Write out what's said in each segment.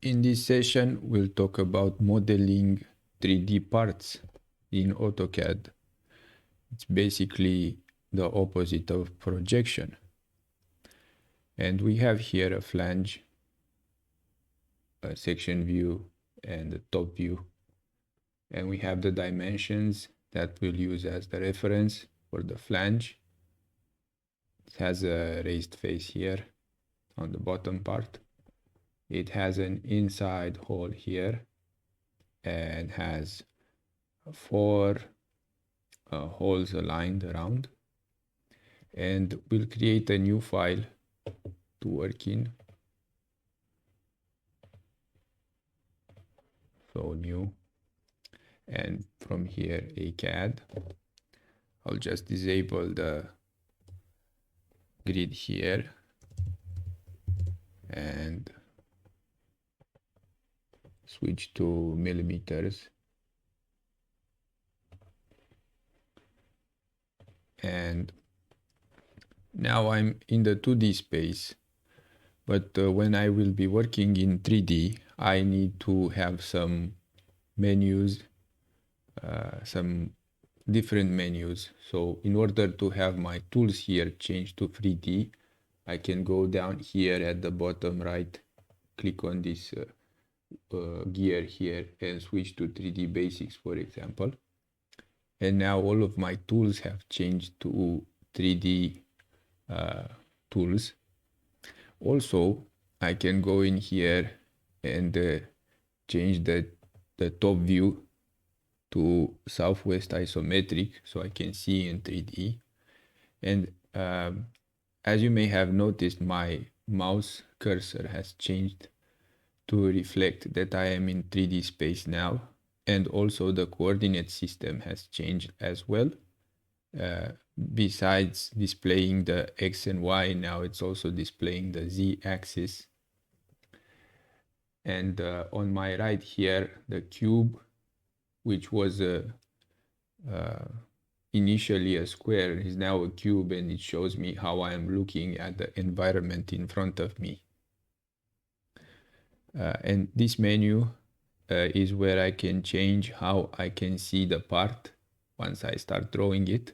In this session, we'll talk about modeling 3D parts in AutoCAD. It's basically the opposite of projection. And we have here a flange, a section view, and a top view. And we have the dimensions that we'll use as the reference for the flange. It has a raised face here on the bottom part. It has an inside hole here and has 4 holes aligned around. And we'll create a new file to work in. So new, and from here AutoCAD. I'll just disable the grid here and switch to millimeters. And now I'm in the 2D space, but when I will be working in 3D, I need to have some menus, some different menus. So in order to have my tools here changed to 3D, I can go down here at the bottom right, click on this gear here and switch to 3D basics, for example. And now all of my tools have changed to 3D tools. Also, I can go in here and change the top view to southwest isometric so I can see in 3D. And as you may have noticed, my mouse cursor has changed to reflect that I am in 3D space now. And also the coordinate system has changed as well. Besides displaying the X and Y, now it's also displaying the Z axis. And on my right here, the cube, which was initially a square, is now a cube, and it shows me how I am looking at the environment in front of me. And this menu is where I can change how I can see the part once I start drawing it.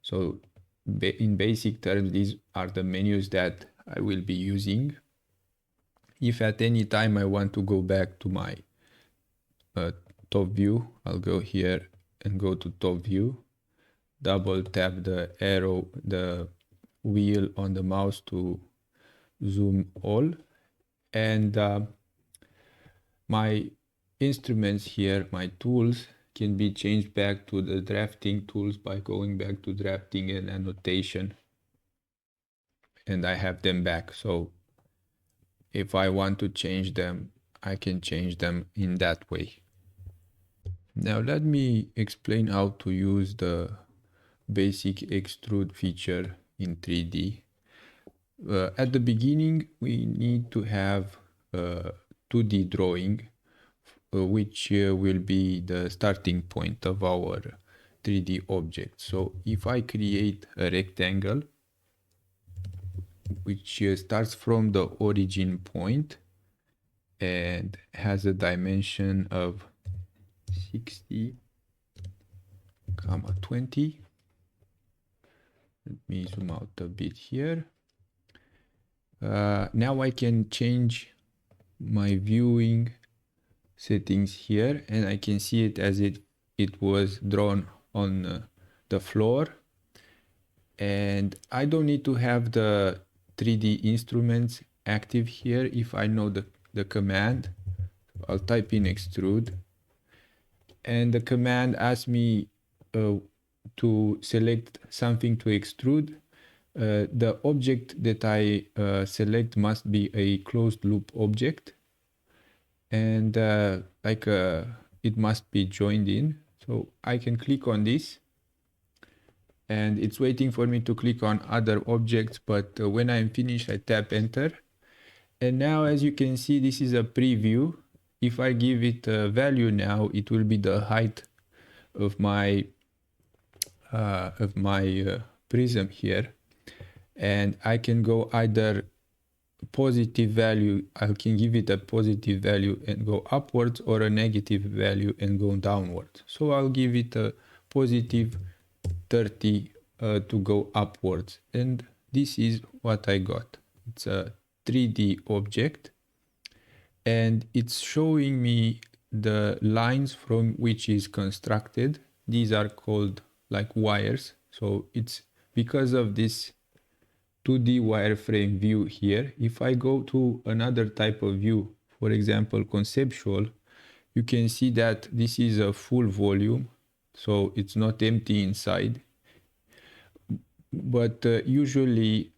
So in basic terms, these are the menus that I will be using. If at any time I want to go back to my top view, I'll go here and go to top view, double tap the arrow, the wheel on the mouse to zoom all, and my instruments here, my tools, can be changed back to the drafting tools by going back to drafting and annotation, and I have them back. So if I want to change them, I can change them in that way. Now let me explain how to use the basic extrude feature in 3D. At the beginning, we need to have a 2D drawing, which will be the starting point of our 3D object. So if I create a rectangle, which starts from the origin point and has a dimension of 60, 20. Let me zoom out a bit here. Now I can change my viewing settings here, and I can see it as it was drawn on the floor. And I don't need to have the 3D instruments active here. If I know the command, I'll type in extrude, and the command asks me to select something to extrude. The object that I select must be a closed loop object, and it must be joined in. So I can click on this, and it's waiting for me to click on other objects, but when I'm finished, I tap enter. And now, as you can see, this is a preview. If I give it a value now, it will be the height of my prism here, and I can go either positive value, I can give it a positive value and go upwards, or a negative value and go downwards. So I'll give it a positive 30 to go upwards, and this is what I got. It's a 3D object, and it's showing me the lines from which is constructed. These are called like wires. So it's because of this 2D wireframe view here. If I go to another type of view, for example, conceptual, you can see that this is a full volume, so it's not empty inside. But usually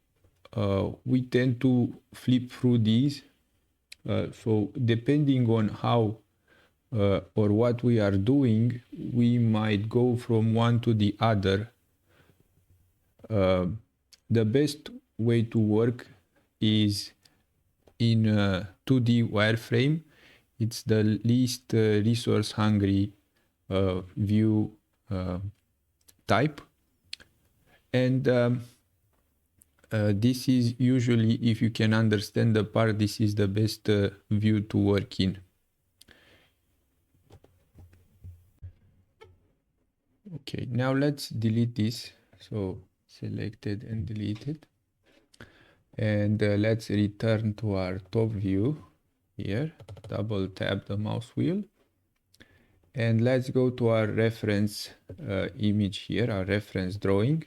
we tend to flip through these. So depending on how or what we are doing, we might go from one to the other. The best way to work is in a 2D wireframe. It's the least resource hungry view type. And this is usually, if you can understand the part, this is the best view to work in. Okay, now let's delete this. So selected and deleted. And let's return to our top view here. Double tap the mouse wheel. And let's go to our reference image here, our reference drawing.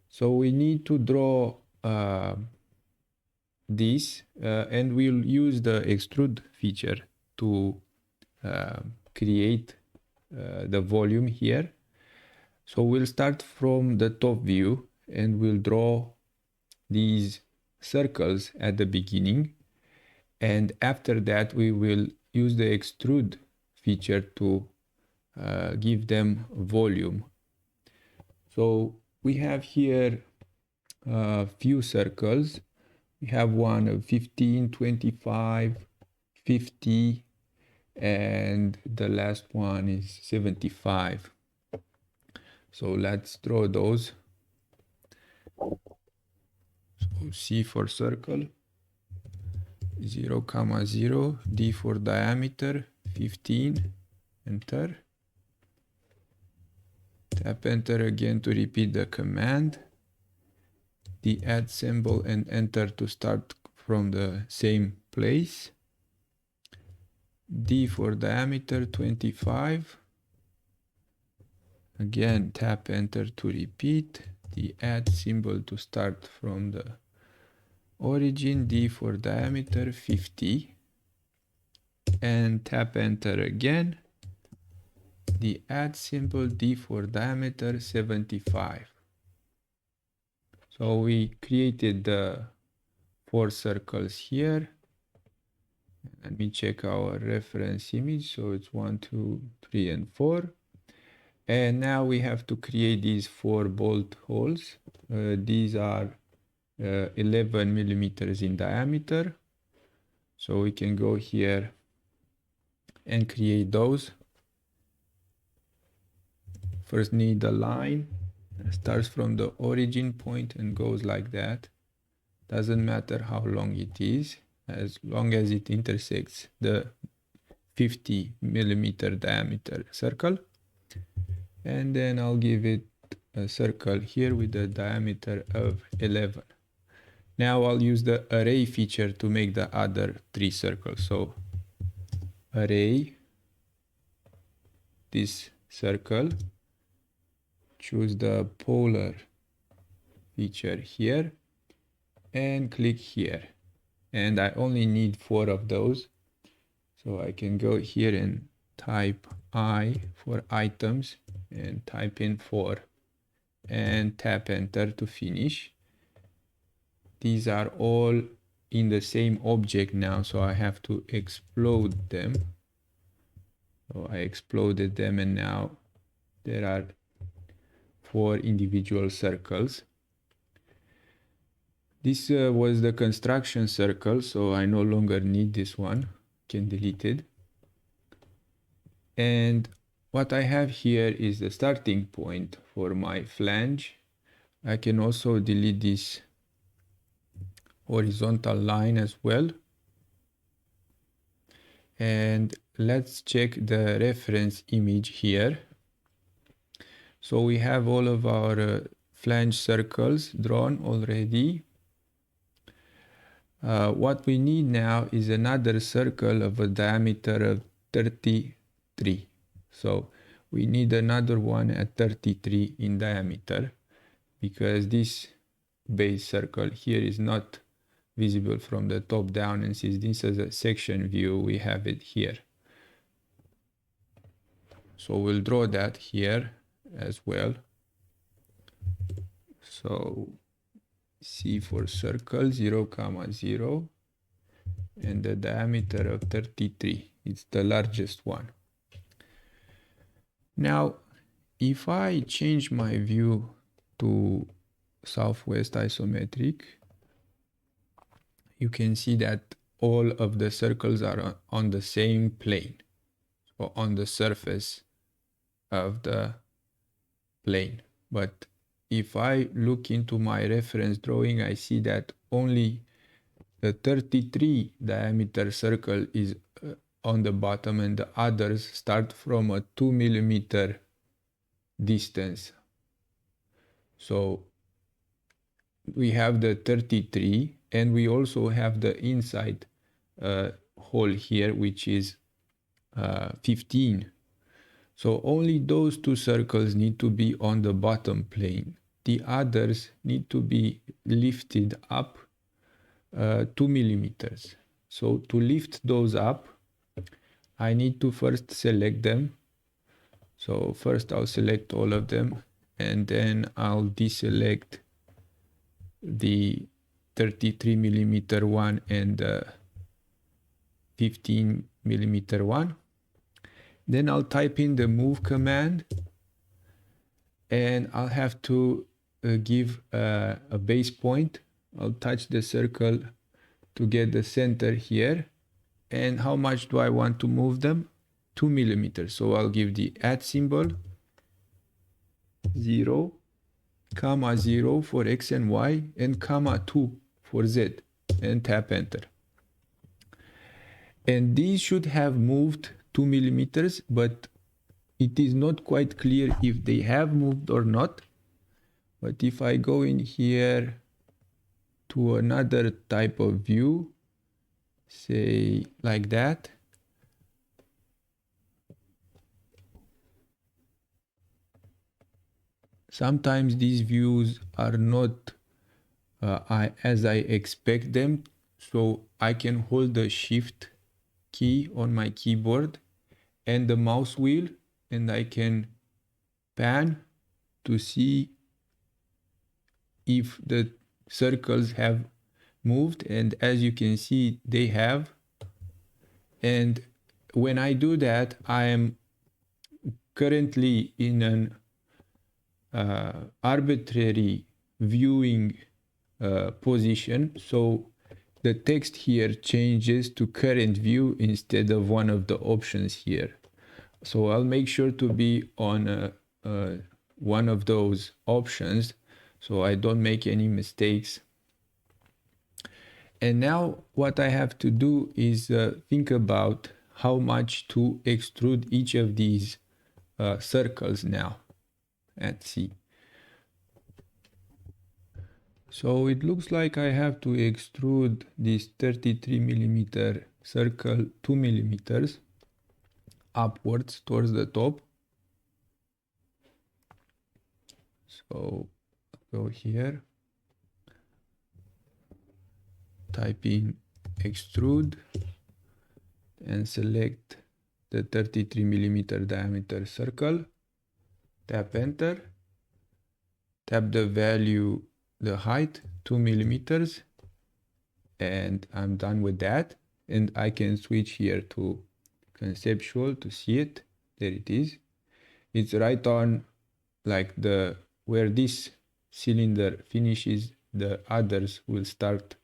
So we need to draw this, and we'll use the extrude feature to create the volume here. So we'll start from the top view and we'll draw these circles at the beginning. And after that, we will use the extrude feature to give them volume. So we have here a few circles. We have one of 15, 25, 50, and the last one is 75. So let's draw those. So C for circle, 0, 0, D for diameter, 15, enter. Tap enter again to repeat the command. The add symbol and enter to start from the same place. D for diameter, 25. Again, tap enter to repeat. The add symbol to start from the origin. D for diameter, 50. And tap enter again. The add symbol, D for diameter, 75. So we created the 4 circles here. Let me check our reference image. So it's 1, 2, 3, and 4. And now we have to create these 4 bolt holes. These are 11 millimeters in diameter. So we can go here and create those. First need a line. It starts from the origin point and goes like that. Doesn't matter how long it is, as long as it intersects the 50 millimeter diameter circle. And then I'll give it a circle here with a diameter of 11. Now I'll use the array feature to make the other 3 circles. So array, this circle, choose the polar feature here and click here. And I only need 4 of those. So I can go here and type I for items and type in 4 and tap enter to finish. These are all in the same object now, so I have to explode them. So I exploded them, and now there are 4 individual circles. This was the construction circle, so I no longer need this one. Can delete it. And what I have here is the starting point for my flange. I can also delete this horizontal line as well. And let's check the reference image here. So we have all of our flange circles drawn already. What we need now is another circle of a diameter of 33. So we need another one at 33 in diameter, because this base circle here is not visible from the top down, and since this is a section view, we have it here. So we'll draw that here as well. So C for circle 0, 0, and the diameter of 33. It's the largest one. Now, if I change my view to southwest isometric, you can see that all of the circles are on the same plane, or on the surface of the plane. But if I look into my reference drawing, I see that only the 33 diameter circle is on the bottom, and the others start from a 2 millimeter distance. So we have the 33, and we also have the inside hole here, which is 15. So only those two circles need to be on the bottom plane. The others need to be lifted up 2 millimeters. So to lift those up, I need to first select them. So first I'll select all of them, and then I'll deselect the 33 millimeter one and the 15 millimeter one. Then I'll type in the move command, and I'll have to give a base point. I'll touch the circle to get the center here. And how much do I want to move them? 2 millimeters. So I'll give the @ symbol, 0, comma 0 for X and Y, and comma 2 for Z, and tap enter. And these should have moved 2 millimeters, but it is not quite clear if they have moved or not. But if I go in here to another type of view, say like that, sometimes these views are not as I expect them. So I can hold the Shift key on my keyboard and the mouse wheel, and I can pan to see if the circles have moved, and as you can see, they have. And when I do that, I am currently in an arbitrary viewing position, so the text here changes to current view instead of one of the options here. So I'll make sure to be on one of those options so I don't make any mistakes. And now what I have to do is think about how much to extrude each of these circles now. Let's see. So it looks like I have to extrude this 33 millimeter circle 2 millimeters upwards towards the top. So go here, type in extrude, and select the 33 millimeter diameter circle, tap enter, tap the value, the height 2 millimeters, and I'm done with that. And I can switch here to conceptual to see it. There it is. It's right on, like the where this cylinder finishes, the others will start.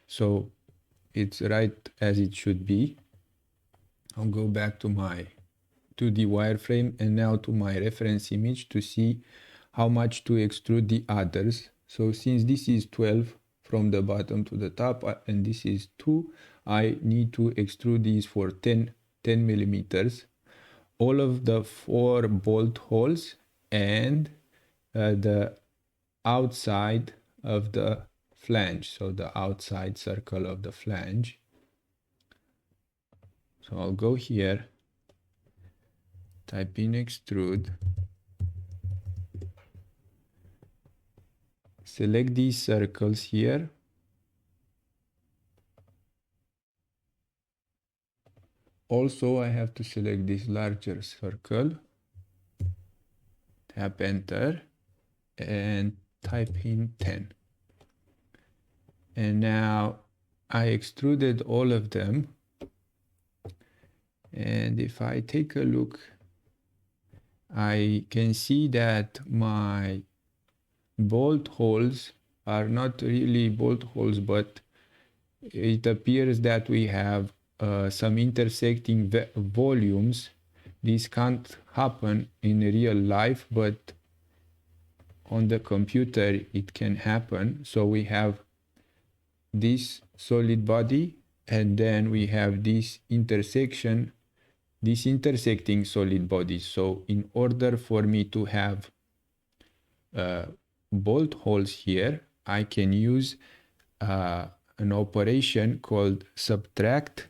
So it's right as it should be. I'll go back to my 2D wireframe and now to my reference image to see how much to extrude the others. So since this is 12 from the bottom to the top, and this is 2. I need to extrude these for 10 millimeters. All of the 4 bolt holes and the outside of the flange, so the outside circle of the flange. So I'll go here, type in extrude, select these circles here, also I have to select this larger circle, tap enter and type in 10. And now I extruded all of them, and if I take a look, I can see that my bolt holes are not really bolt holes, but it appears that we have some intersecting volumes. This can't happen in real life, but on the computer it can happen. So we have this solid body, and then we have this intersecting solid bodies. So in order for me to have bolt holes here, I can use an operation called subtract,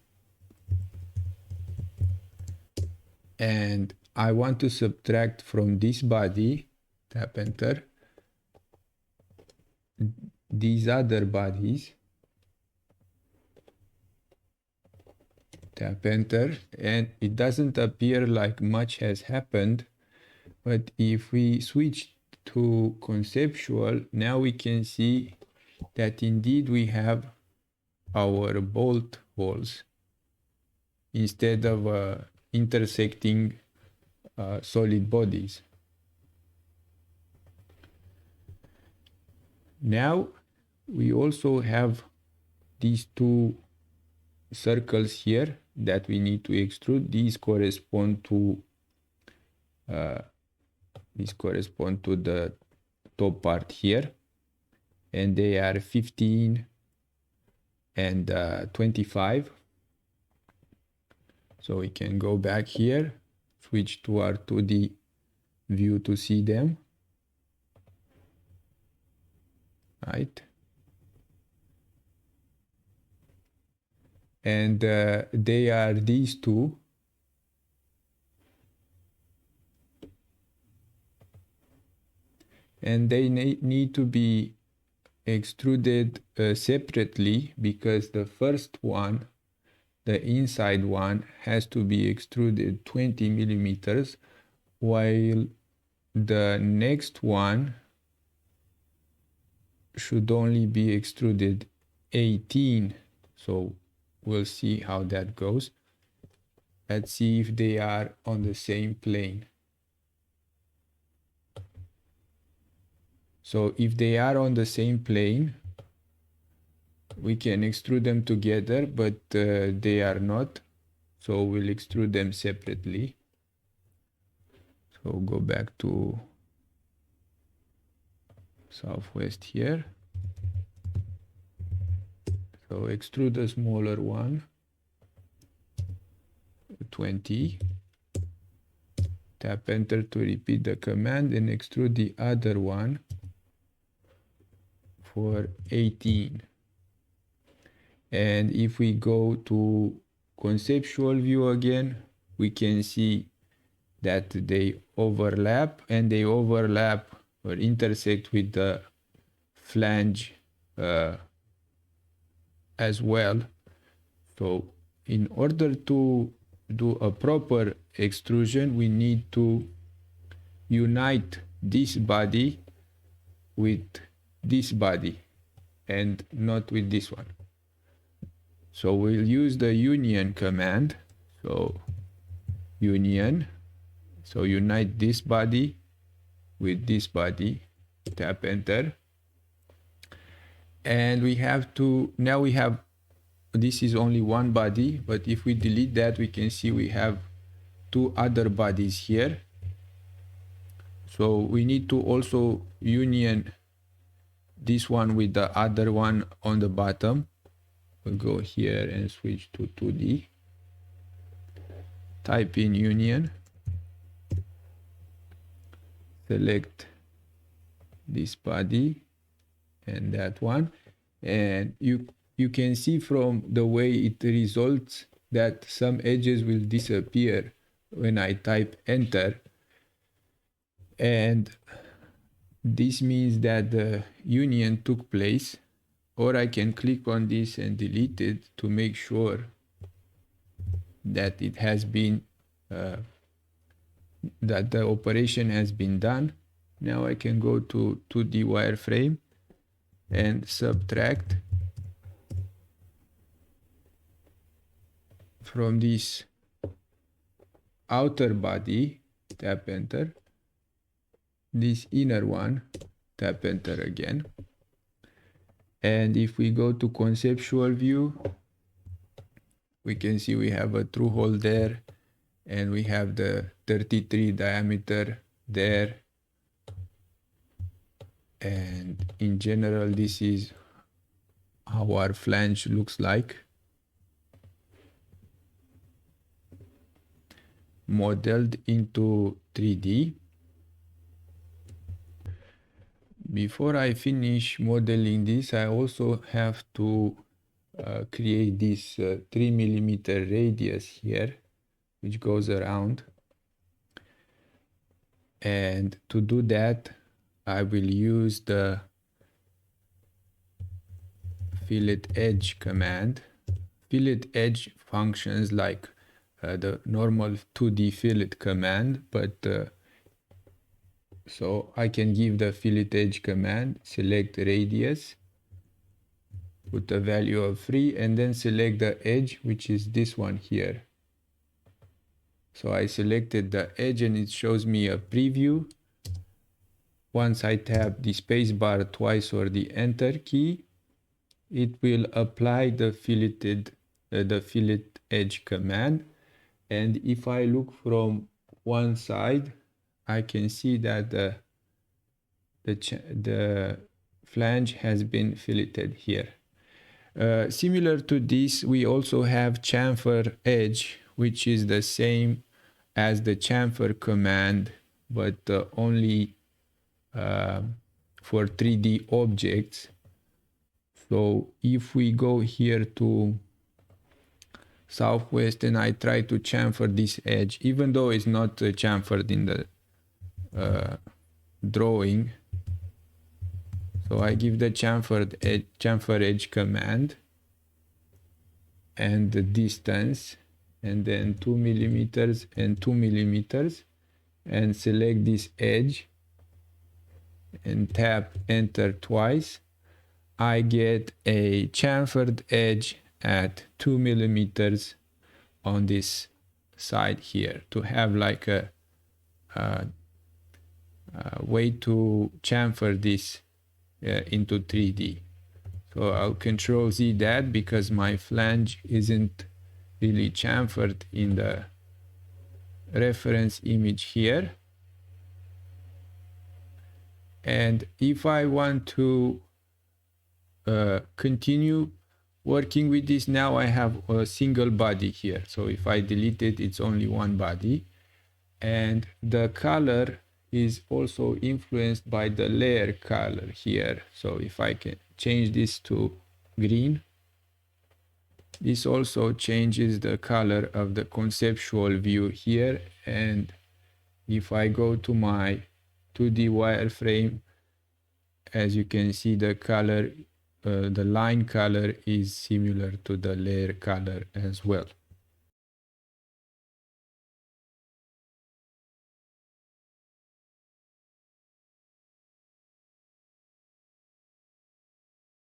and I want to subtract from this body, tap enter, these other bodies, tap enter, and it doesn't appear like much has happened, but if we switch to conceptual, now we can see that indeed we have our bolt holes instead of intersecting solid bodies. Now we also have these 2 circles here that we need to extrude. These correspond to the top part here, and they are 15 and 25. So we can go back here, switch to our 2D view to see them. Right. And they are these 2. And they need to be extruded separately, because the first one, the inside one, has to be extruded 20 millimeters, while the next one should only be extruded 18. So we'll see how that goes. Let's see if they are on the same plane. So if they are on the same plane, we can extrude them together, but they are not. So we'll extrude them separately. So go back to southwest here. So extrude a smaller one, 20. Tap enter to repeat the command, and extrude the other one for 18. And if we go to conceptual view again, we can see that they overlap, and they overlap or intersect with the flange as well. So in order to do a proper extrusion, we need to unite this body with this body and not with this one. So we'll use the union command. So union, so unite this body with this body, tap enter. And we have to, now we have, this is only one body, but if we delete that, we can see we have 2 other bodies here. So we need to also union this one with the other one on the bottom. We'll go here and switch to 2D. Type in union. Select this body and that one. And you can see from the way it results that some edges will disappear when I type enter. And this means that the union took place, or I can click on this and delete it to make sure that it has been, that the operation has been done. Now I can go to 2D wireframe and subtract from this outer body, tap enter, this inner one, tap enter again. And if we go to conceptual view, we can see we have a through hole there, and we have the 33 diameter there. And in general, this is how our flange looks like, modeled into 3D. Before I finish modeling this, I also have to create this 3mm radius here, which goes around. And to do that, I will use the FILLETEDGE command. FILLETEDGE functions like the normal 2D fillet command, but so I can give the FILLETEDGE command, select radius, put a value of 3, and then select the edge, which is this one here. So I selected the edge and it shows me a preview. Once I tap the space bar twice or the enter key, it will apply the FILLETEDGE command. And if I look from one side, I can see that the flange has been filleted here. Similar to this, we also have chamFeredge, which is the same as the chamfer command, but only for 3D objects. So if we go here to southwest and I try to chamfer this edge, even though it's not chamfered in the drawing, so I give the chamFeredge command and the distance, and then 2mm and 2mm, and select this edge and tap enter twice. I get a chamfered edge at 2mm on this side here, to have like a way to chamfer this into 3D. So I'll Control Z that, because my flange isn't really chamfered in the reference image here. And if I want to continue working with this, now I have a single body here. So if I delete it, it's only one body. And the color is also influenced by the layer color here. So if I can change this to green, this also changes the color of the conceptual view here. And if I go to my 2D wireframe, as you can see, the color, the line color is similar to the layer color as well.